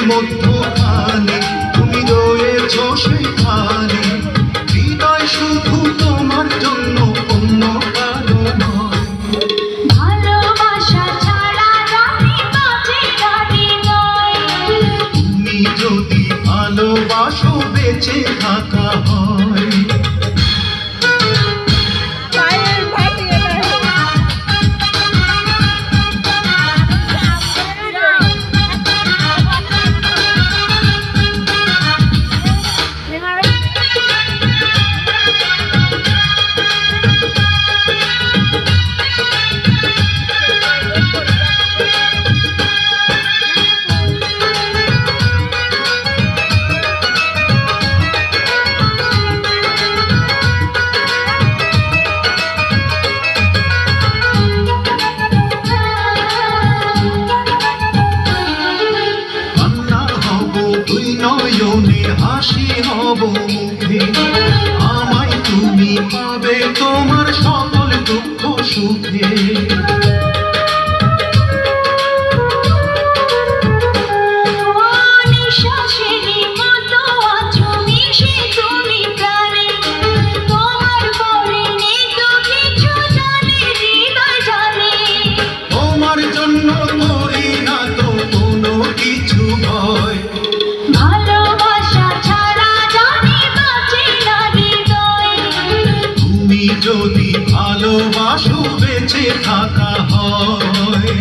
মধ্যখানে তুমি রয়েছ সেখানে, হৃদয় শুধু তোমার জন্য, অন্য কারো নয়। ভালোবাসা ছাড়া জানি বাঁচে না হৃদয়, তুমি যদি ভালোবাসো বেঁচে থাকা হয়। হাসি হব মুখে, আমায় তুমি পাবে তোমার সকল দুঃখ সুখে। তোমার জন্য করি না তো কোনো কিছু ভয়। যদি ভালোবাসো বেঁচে থাকা হয়।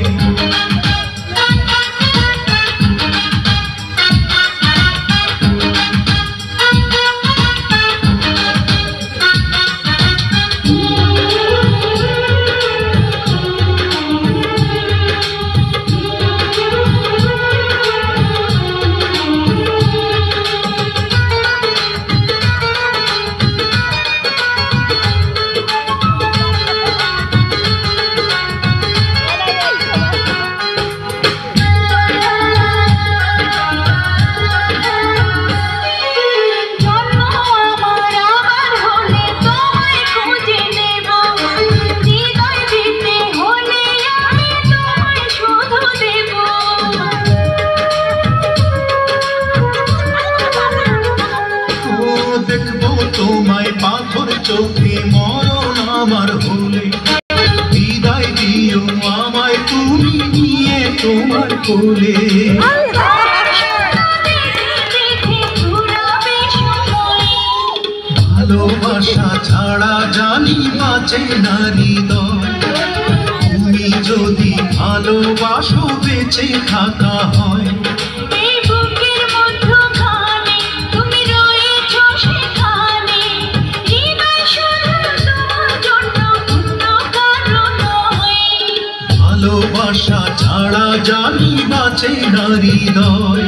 তোমায় পাথর চোখে মরণ আমার হলে, বিদায় দিও আমায় তুমি নিয়ে তোমার কোলে। ভালোবাসা ছাড়া জানি বাঁচে না হৃদয়, তুমি যদি ভালোবাসো বেঁচে থাকা হয়। ভালোবাসা ছাড়া জানি বাঁচে না হৃদয়।